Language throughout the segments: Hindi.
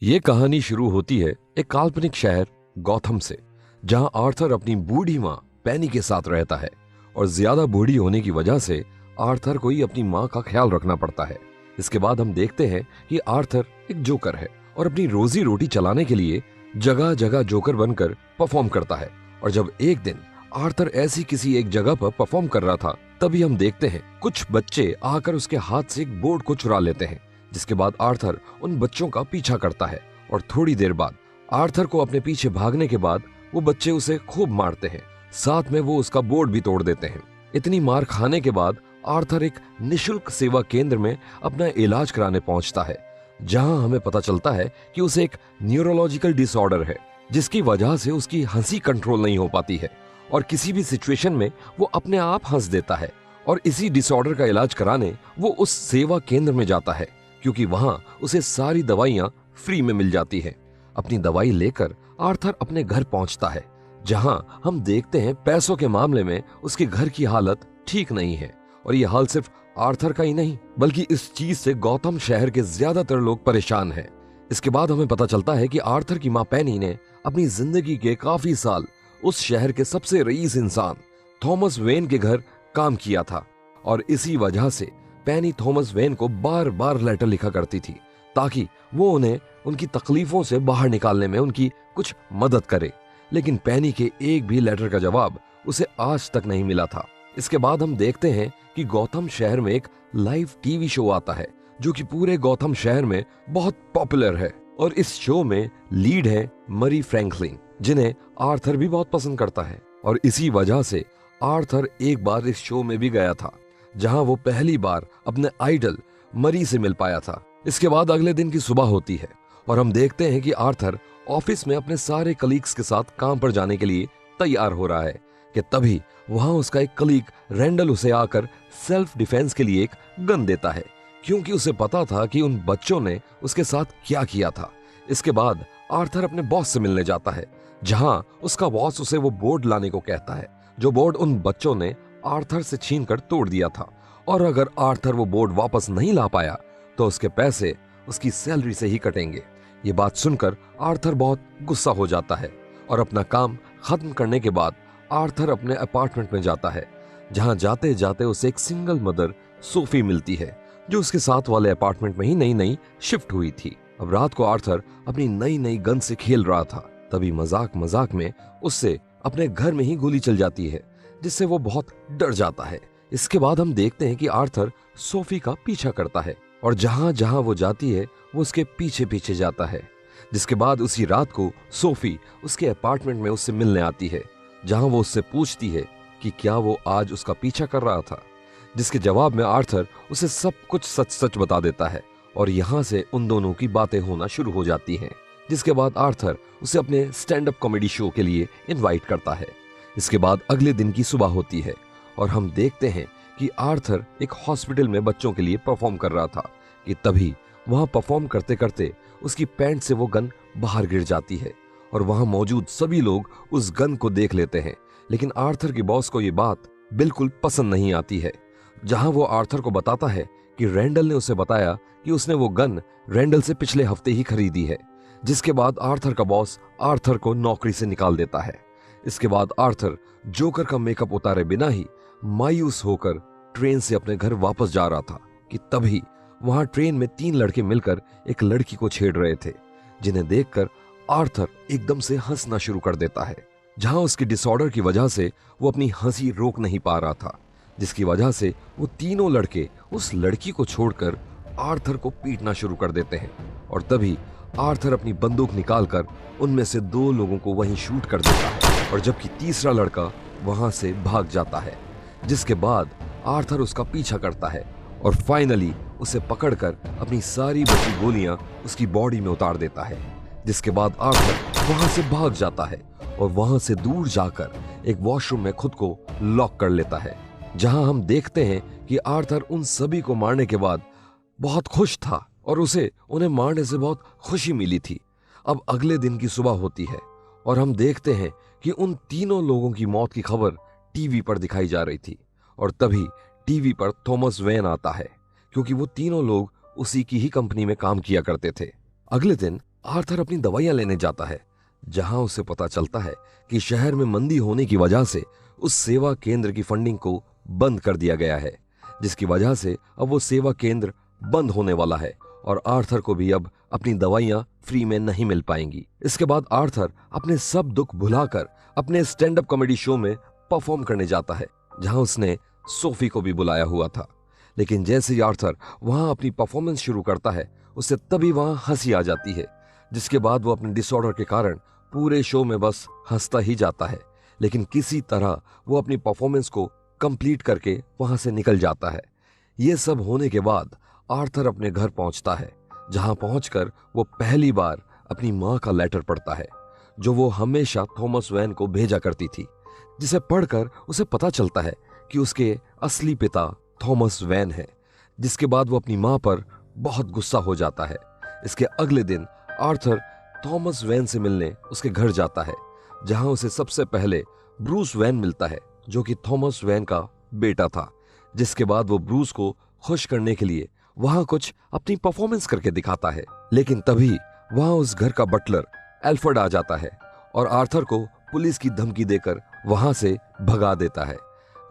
ये कहानी शुरू होती है एक काल्पनिक शहर गौथम से, जहां आर्थर अपनी बूढ़ी माँ पेनी के साथ रहता है और ज्यादा बूढ़ी होने की वजह से आर्थर को ही अपनी माँ का ख्याल रखना पड़ता है। इसके बाद हम देखते हैं कि आर्थर एक जोकर है और अपनी रोजी रोटी चलाने के लिए जगह जगह जोकर बनकर परफॉर्म करता है। और जब एक दिन आर्थर ऐसी किसी एक जगह पर परफॉर्म कर रहा था, तभी हम देखते हैं कुछ बच्चे आकर उसके हाथ से एक बोर्ड को चुरा लेते हैं। जिसके बाद आर्थर उन बच्चों का पीछा करता है और थोड़ी देर बाद आर्थर को अपने पीछे भागने के बाद वो बच्चे उसे खूब मारते हैं, साथ में वो उसका बोर्ड भी तोड़ देते हैं। इतनी मार खाने के बाद आर्थर एक निशुल्क सेवा केंद्र में अपना इलाज कराने पहुंचता है, जहां हमें पता चलता है कि उसे एक न्यूरोलॉजिकल डिसऑर्डर है, जिसकी वजह से उसकी हंसी कंट्रोल नहीं हो पाती है और किसी भी सिचुएशन में वो अपने आप हंस देता है। और इसी डिसऑर्डर का इलाज कराने वो उस सेवा केंद्र में जाता है, क्योंकि वहां उसे सारी दवाइयां फ्री में मिल जाती हैं। अपनी दवाई लेकर आर्थर अपने घर पहुंचता है, जहां हम देखते हैं पैसों के मामले में उसके घर की हालत ठीक नहीं है। और ये हाल सिर्फ आर्थर का ही नहीं, बल्कि इस चीज से गौतम शहर के ज्यादातर लोग परेशान हैं। इसके बाद हमें पता चलता है कि आर्थर की माँ पेनी ने अपनी जिंदगी के काफी साल उस शहर के सबसे रईस इंसान थॉमस वेन के घर काम किया था, और इसी वजह से पेनी थॉमस वेन को बार बार लेटर लिखा करती थी, ताकि वो उन्हें उनकी तकलीफों से बाहर निकालने में उनकी कुछ मदद करे। लेकिन पेनी के एक भी लेटर का जवाब उसे आज तक नहीं मिला था। इसके बाद हम देखते हैं कि गौतम शहर में एक लाइव टीवी शो आता है, जो कि पूरे गौतम शहर में बहुत पॉपुलर है। और इस शो में लीड है मरी फ्रैंकलिन, जिन्हें आर्थर भी बहुत पसंद करता है। और इसी वजह से आर्थर एक बार इस शो में भी गया था, जहां वो पहली बार अपने आइडल मरी से मिल पाया था। इसके बाद अगले दिन की सुबह होती है और हम देखते हैं कि आर्थर ऑफिस में अपने सारे कलीग्स के साथ काम पर जाने के लिए तैयार हो रहा है कि तभी वहां उसका एक कलीग रेंडल उसे आकर सेल्फ डिफेंस के लिए एक गन देता है, क्योंकि उसे पता था कि उन बच्चों ने उसके साथ क्या किया था। इसके बाद आर्थर अपने बॉस से मिलने जाता है, जहां उसका बॉस उसे वो बोर्ड लाने को कहता है, जो बोर्ड उन बच्चों ने आर्थर से छीनकर तोड़ दिया था। और अगर आर्थर वो बोर्ड वापस नहीं ला पाया तो उसके पैसे उसकी सैलरी से ही कटेंगे। ये बात सुनकर आर्थर बहुत गुस्सा हो जाता है और अपना काम खत्म करने के बाद आर्थर अपने अपार्टमेंट में जाता है, जहां जाते जाते उसे एक सिंगल मदर सोफी मिलती है, जो उसके साथ वाले अपार्टमेंट में ही नई नई शिफ्ट हुई थी। अब रात को आर्थर अपनी नई नई गन से खेल रहा था, तभी मजाक मजाक में उससे अपने घर में ही गोली चल जाती है, जिससे वो बहुत डर जाता है। इसके बाद हम देखते हैं कि आर्थर सोफी का पीछा करता है और जहां जहां वो जाती है वो उसके पीछे पीछे जाता है। जिसके बाद उसी रात को सोफी उसके अपार्टमेंट में उससे मिलने आती है, जहां वो उससे पूछती है कि क्या वो आज उसका पीछा कर रहा था, जिसके जवाब में आर्थर उसे सब कुछ सच सच बता देता है। और यहां से उन दोनों की बातें होना शुरू हो जाती हैं। जिसके बाद आर्थर उसे अपने स्टैंड अप कॉमेडी शो के लिए इनवाइट करता है। इसके बाद अगले दिन की सुबह होती है और हम देखते हैं कि आर्थर एक हॉस्पिटल में बच्चों के लिए परफॉर्म कर रहा था कि तभी वहां परफॉर्म करते करते उसकी पैंट से वो गन बाहर गिर जाती है और वहां मौजूद सभी लोग उस गन को देख लेते हैं। लेकिन आर्थर के बॉस को ये बात बिल्कुल पसंद नहीं आती है, जहां वो आर्थर को बताता है कि रेंडल ने उसे बताया कि उसने वो गन रेंडल से पिछले हफ्ते ही खरीदी है। जिसके बाद आर्थर का बॉस आर्थर को नौकरी से निकाल देता है। इसके बाद आर्थर जोकर का मेकअप उतारे बिना ही मायूस होकर ट्रेन से अपने घर वापस जा रहा था कि तभी वहां ट्रेन में 3 लड़के मिलकर एक लड़की को छेड़ रहे थे, जिन्हें देखकर आर्थर एकदम से हंसना शुरू कर देता है, जहां उसके डिसऑर्डर की वजह से वो अपनी हंसी रोक नहीं पा रहा था। जिसकी वजह से वो तीनों लड़के उस लड़की को छोड़कर आर्थर को पीटना शुरू कर देते हैं। और तभी आर्थर अपनी बंदूक निकालकर उनमें से 2 लोगों को वहीं शूट कर देता है, और जबकि तीसरा लड़का वहां से भाग जाता है। जिसके बाद आर्थर उसका पीछा करता है और फाइनली उसे पकड़कर अपनी सारी बची गोलियां उसकी बॉडी में उतार देता है। जिसके बाद आर्थर वहां से भाग जाता है और वहां से दूर जाकर एक वॉशरूम में खुद को लॉक कर लेता है, जहां हम देखते हैं कि आर्थर उन सभी को मारने के बाद बहुत खुश था और उसे उन्हें मारने से बहुत खुशी मिली थी। अब अगले दिन की सुबह होती है और हम देखते हैं कि उन तीनों लोगों की मौत की खबर टीवी पर दिखाई जा रही थी। और तभी टीवी पर थॉमस वेन आता है, क्योंकि वो तीनों लोग उसी की ही कंपनी में काम किया करते थे। अगले दिन आर्थर अपनी दवाइयां लेने जाता है, जहां उसे पता चलता है कि शहर में मंदी होने की वजह से उस सेवा केंद्र की फंडिंग को बंद कर दिया गया है, जिसकी वजह से अब वो सेवा केंद्र बंद होने वाला है और आर्थर को भी अब अपनी दवाइयां फ्री में नहीं मिल पाएंगी। इसके बाद आर्थर अपने सब दुख भुलाकर अपने स्टैंड अप कॉमेडी शो में परफॉर्म करने जाता है, जहां उसने सोफी को भी बुलाया हुआ था। लेकिन जैसे ही आर्थर वहां अपनी परफॉर्मेंस शुरू करता है, उसे तभी वहां हंसी आ जाती है, जिसके बाद वो अपने डिसऑर्डर के कारण पूरे शो में बस हंसता ही जाता है। लेकिन किसी तरह वो अपनी परफॉर्मेंस को कंप्लीट करके वहां से निकल जाता है। ये सब होने के बाद आर्थर अपने घर पहुंचता है, जहां पहुंचकर वो पहली बार अपनी मां का लेटर पढ़ता है, जो वो हमेशा थॉमस वेन को भेजा करती थी, जिसे पढ़कर उसे पता चलता है कि उसके असली पिता थॉमस वेन है। जिसके बाद वो अपनी मां पर बहुत गुस्सा हो जाता है। इसके अगले दिन आर्थर थॉमस वेन से मिलने उसके घर जाता है, जहां उसे सबसे पहले ब्रूस वेन मिलता है, जो कि थॉमस वेन का बेटा था। जिसके बाद वो ब्रूस को खुश करने के लिए वहां कुछ अपनी परफॉर्मेंस करके दिखाता है। लेकिन तभी वहां उस घर का बटलर एल्फ्रेड आ जाता है और आर्थर को पुलिस की धमकी देकर वहां से भगा देता है।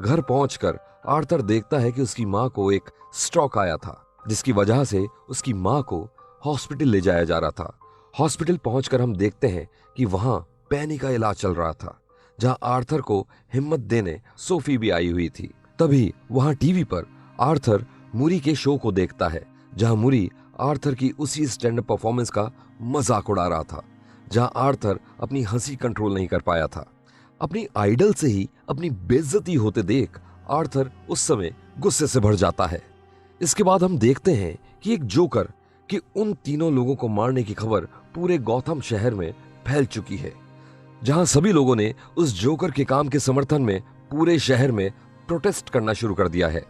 घर पहुंचकर आर्थर देखता है कि उसकी मां को एक स्ट्रोक आया था, जिसकी वजह से उसकी मां को हॉस्पिटल ले जाया जा रहा था। हॉस्पिटल पहुंचकर हम देखते हैं कि वहां पैनी का इलाज चल रहा था, जहां आर्थर को हिम्मत देने सोफी भी आई हुई थी। तभी वहां टीवी पर आर्थर मूरी के शो को देखता है, जहां मूरी आर्थर की उसी स्टैंड अप परफॉर्मेंस का मजाक उड़ा रहा था, जहां आर्थर अपनी हंसी कंट्रोल नहीं कर पाया था। अपनी आइडल से ही अपनी बेइज्जती होते देख आर्थर उस समय गुस्से से भर जाता है। इसके बाद हम देखते हैं कि एक जोकर कि उन तीनों लोगों को मारने की खबर पूरे गॉथम शहर में फैल चुकी है, जहां सभी लोगों ने उस जोकर के काम के समर्थन में पूरे शहर में प्रोटेस्ट करना शुरू कर दिया है,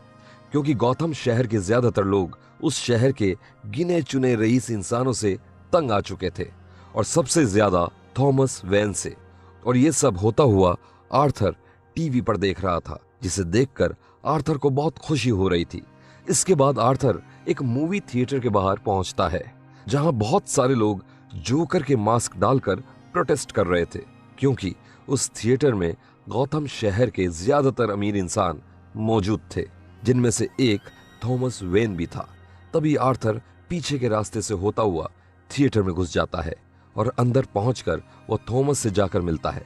क्योंकि गॉथम शहर के ज्यादातर लोग उस शहर के गिने चुने रईस इंसानों से तंग आ चुके थे, और सबसे ज्यादा थॉमस वेन से। और ये सब होता हुआ आर्थर टीवी पर देख रहा था, जिसे देखकर आर्थर को बहुत खुशी हो रही थी। इसके बाद आर्थर एक मूवी थिएटर के बाहर पहुंचता है, जहां बहुत सारे लोग जोकर के मास्क डालकर प्रोटेस्ट कर रहे थे, क्योंकि उस थिएटर में गॉथम शहर के ज्यादातर अमीर इंसान मौजूद थे, जिनमें से एक थॉमस वेन भी था। तभी आर्थर पीछे के रास्ते से होता हुआ थिएटर में घुस जाता है और अंदर पहुंचकर वो थॉमस से जाकर मिलता है,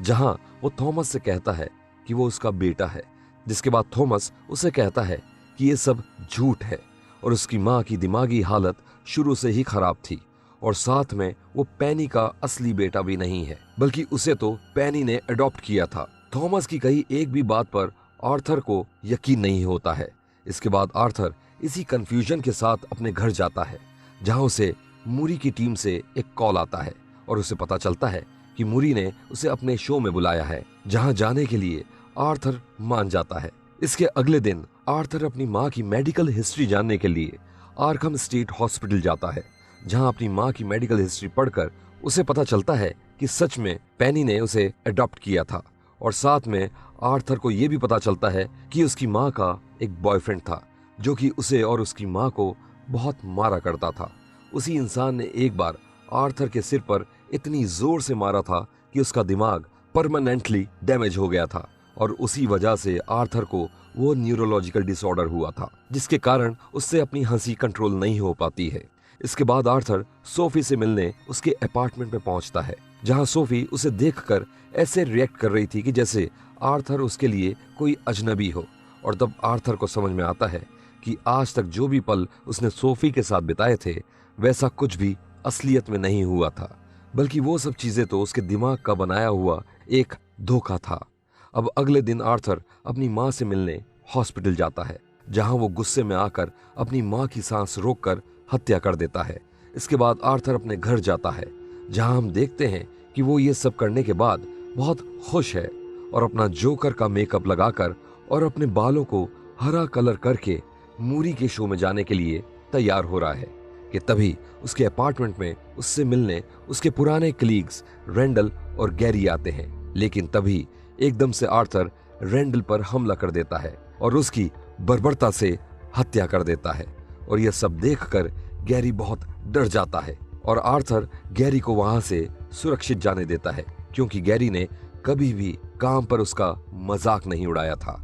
जहां वो थॉमस से कहता है कि वो उसका बेटा है। जिसके बाद थॉमस उसे कहता है कि ये सब झूठ है और उसकी मां की दिमागी हालत शुरू से ही खराब थी, और साथ में वो पैनी का असली बेटा भी नहीं है, बल्कि उसे तो पैनी ने अडॉप्ट किया था। थॉमस की कही एक भी बात पर आर्थर को यकीन नहीं होता है। इसके बाद आर्थर इसी कंफ्यूजन के साथ अपने घर जाता है, जहां उसे मूरी की टीम से एक कॉल आता है और उसे पता चलता है कि मूरी ने उसे अपने शो में बुलाया है, जहां जाने के लिए आर्थर मान जाता है। इसके अगले दिन आर्थर अपनी मां की मेडिकल हिस्ट्री जानने के लिए आर्खम स्टेट हॉस्पिटल जाता है, जहां अपनी मां की मेडिकल हिस्ट्री पढ़कर उसे पता चलता है कि सच में पैनी ने उसे अडॉप्ट किया था, और साथ में आर्थर को यह भी पता चलता है कि उसकी मां का एक बॉयफ्रेंड था, जो कि उसे और उसकी मां को बहुत मारा करता था। उसी इंसान ने एक बार आर्थर के सिर पर इतनी जोर से मारा था कि उसका दिमाग परमानेंटली डैमेज हो गया था, और उसी वजह से आर्थर को वो न्यूरोलॉजिकल डिसऑर्डर हुआ था, जिसके कारण उससे अपनी हंसी कंट्रोल नहीं हो पाती है। इसके बाद आर्थर सोफी से मिलने उसके अपार्टमेंट में पहुंचता है, जहां सोफी उसे देखकर ऐसे रिएक्ट कर रही थी कि जैसे आर्थर उसके लिए कोई अजनबी हो। और तब आर्थर को समझ में आता है कि आज तक जो भी पल उसने सोफी के साथ बिताए थे, वैसा कुछ भी असलियत में नहीं हुआ था, बल्कि वो सब चीजें तो उसके दिमाग का बनाया हुआ एक धोखा था। अब अगले दिन आर्थर अपनी मां से मिलने हॉस्पिटल जाता है, जहां वो गुस्से में आकर अपनी मां की सांस रोककर हत्या कर देता है। इसके बाद आर्थर अपने घर जाता है, जहां हम देखते हैं कि वो ये सब करने के बाद बहुत खुश है और अपना जोकर का मेकअप लगाकर और अपने बालों को हरा कलर करके मूरी के शो में जाने के लिए तैयार हो रहा है कि तभी उसके अपार्टमेंट में उससे मिलने उसके पुराने कलीग्स रेंडल और गैरी आते हैं। लेकिन तभी एकदम से आर्थर रेंडल पर हमला कर देता है और उसकी बर्बरता से हत्या कर देता है, और यह सब देखकर गैरी बहुत डर जाता है और आर्थर गैरी को वहां से सुरक्षित जाने देता है, क्योंकि गैरी ने कभी भी काम पर उसका मजाक नहीं उड़ाया था।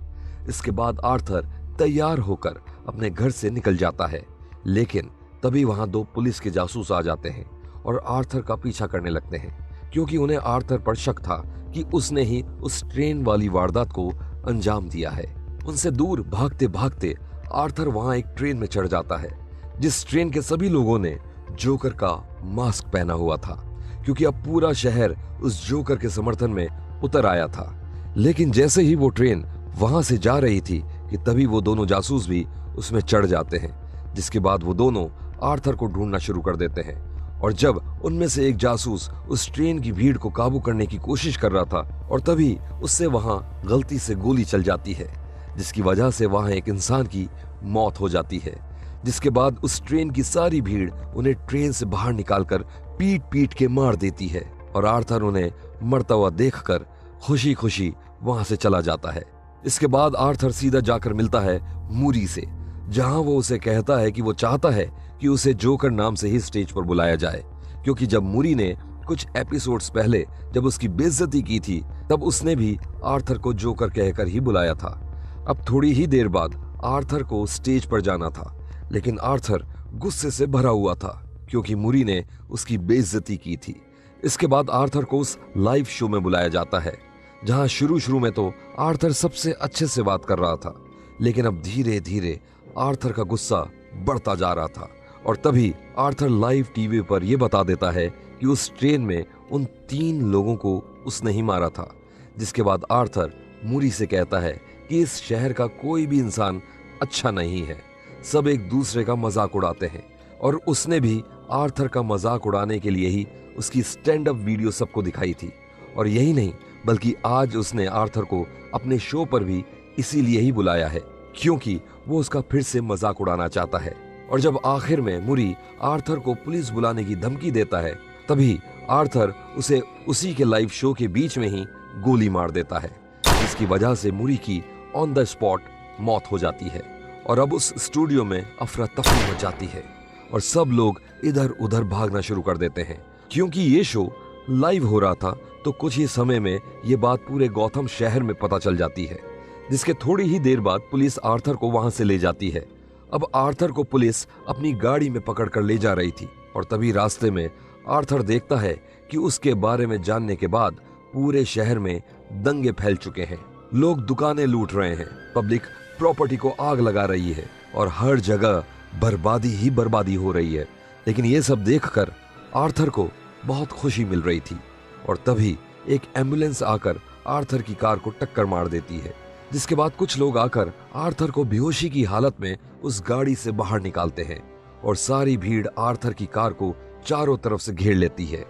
इसके बाद आर्थर तैयार होकर अपने घर से निकल जाता है, लेकिन तभी वहां 2 पुलिस के जासूस आ जाते हैं और आर्थर का पीछा करने लगते हैं, क्योंकि उन्हें आर्थर पर शक था कि उसने ही उस ट्रेन वाली वारदात को अंजाम दिया है। उनसे दूर भागते भागते आर्थर वहां एक ट्रेन में चढ़ जाता है, जिस ट्रेन के सभी लोगों ने जोकर का मास्क पहना हुआ था, क्योंकि अब पूरा शहर उस जोकर के समर्थन में उतर आया था। लेकिन जैसे ही वो ट्रेन वहां से जा रही थी कि तभी वो दोनों जासूस भी उसमें चढ़ जाते हैं, जिसके बाद वो दोनों आर्थर को ढूंढना शुरू कर देते हैं। और जब उनमें से एक जासूस उस ट्रेन की भीड़ को काबू करने की कोशिश कर रहा था, और तभी उससे वहां गलती से गोली चल जाती है, जिसकी वजह से वहां एक इंसान की मौत हो जाती है। जिसके बाद उस ट्रेन की सारी भीड़ उन्हें ट्रेन से बाहर निकालकर पीट पीट के मार देती है, और आर्थर उन्हें मरता हुआ देखकर खुशी खुशी वहां से चला जाता है। इसके बाद आर्थर सीधा जाकर मिलता है मूरी से, जहां वो उसे कहता है कि वो चाहता है कि उसे जोकर नाम से ही स्टेज पर बुलाया जाए, क्योंकि जब मूरी ने कुछ एपिसोड्स पहले जब उसकी बेइज्जती की थी, तब उसने भी आर्थर को जोकर कहकर ही बुलाया था। अब थोड़ी ही देर बाद आर्थर को स्टेज पर जाना था, लेकिन आर्थर गुस्से से भरा हुआ था, क्योंकि मूरी ने उसकी बेइज्जती की थी। इसके बाद आर्थर को उस लाइव शो में बुलाया जाता है, जहां शुरू में तो आर्थर सबसे अच्छे से बात कर रहा था, लेकिन अब धीरे धीरे आर्थर का गुस्सा बढ़ता जा रहा था। और तभी आर्थर लाइव टीवी पर यह बता देता है कि उस ट्रेन में उन 3 लोगों को उसने ही मारा था। जिसके बाद आर्थर मूरी से कहता है कि इस शहर का कोई भी इंसान अच्छा नहीं है, सब एक दूसरे का मजाक उड़ाते हैं। और उसने भी आर्थर का मजाक उड़ाने के लिए ही उसकी स्टैंड अप वीडियो सबको दिखाई थी। और यही नहीं, बल्कि आज उसने आर्थर को अपने शो पर भी इसीलिए ही बुलाया है, क्योंकि वो उसका फिर से मजाक उड़ाना चाहता है। और जब आखिर में मूरी आर्थर को पुलिस बुलाने की धमकी देता है, तभी आर्थर उसे उसी के लाइव शो के बीच में ही गोली मार देता है, जिसकी वजह से मूरी की ऑन द स्पॉट मौत हो जाती है। और अब उस स्टूडियो में अफरा तफरी मच जाती है और सब लोग इधर उधर भागना शुरू कर देते हैं, क्योंकि ये शो लाइव हो रहा था। तो कुछ ही समय में ये बात पूरे गौथम शहर में पता चल जाती है, जिसके थोड़ी ही देर बाद पुलिस आर्थर को वहां से ले जाती है। अब आर्थर को पुलिस अपनी गाड़ी में पकड़कर ले जा रही थी, और तभी रास्ते में आर्थर देखता है कि उसके बारे में जानने के बाद पूरे शहर में दंगे फैल चुके हैं। लोग दुकानें लूट रहे हैं, पब्लिक प्रॉपर्टी को आग लगा रही है, और हर जगह बर्बादी ही बर्बादी हो रही है। लेकिन ये सब देखकर आर्थर को बहुत खुशी मिल रही थी। और तभी एक एम्बुलेंस आकर आर्थर की कार को टक्कर मार देती है, जिसके बाद कुछ लोग आकर आर्थर को बेहोशी की हालत में उस गाड़ी से बाहर निकालते हैं, और सारी भीड़ आर्थर की कार को चारों तरफ से घेर लेती है।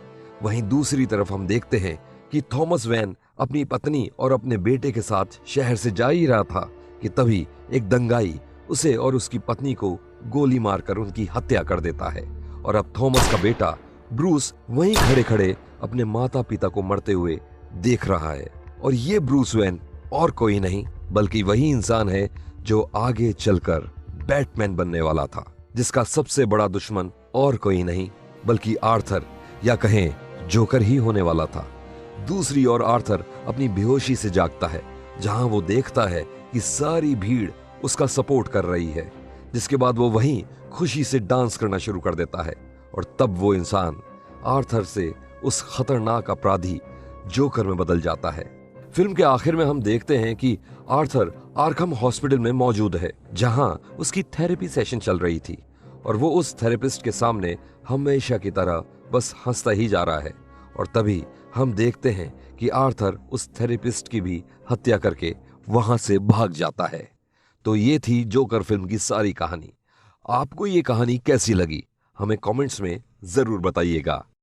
वहीं दूसरी तरफ हम देखते हैं कि थॉमस वैन अपनी पत्नी और अपने बेटे के साथ शहर से जा ही रहा था कि तभी एक दंगाई उसे और उसकी पत्नी को गोली मारकर उनकी हत्या कर देता है। और अब थॉमस का बेटा ब्रूस वहीं खड़े खड़े अपने माता पिता को मरते हुए देख रहा है। और ये ब्रूस वैन और कोई नहीं बल्कि वही इंसान है जो आगे चलकर बैटमैन बनने वाला था, जिसका सबसे बड़ा दुश्मन और कोई नहीं बल्कि आर्थर, या कहें जोकर ही होने वाला था। दूसरी ओर आर्थर अपनी बेहोशी से जागता है, जहां वो देखता है कि सारी भीड़ उसका सपोर्ट कर रही है, जिसके बाद वो वहीं खुशी से डांस करना शुरू कर देता है। और तब वो इंसान आर्थर से उस खतरनाक अपराधी जोकर में बदल जाता है। फिल्म के आखिर में हम देखते हैं कि आर्थर आर्खम हॉस्पिटल में मौजूद है, जहां उसकी थेरेपी सेशन चल रही थी, और वो उस थेरेपिस्ट के सामने हमेशा की तरह बस हंसता ही जा रहा है। और तभी हम देखते हैं कि आर्थर उस थेरेपिस्ट की भी हत्या करके वहां से भाग जाता है। तो ये थी जोकर फिल्म की सारी कहानी। आपको ये कहानी कैसी लगी हमें कमेंट्स में जरूर बताइएगा।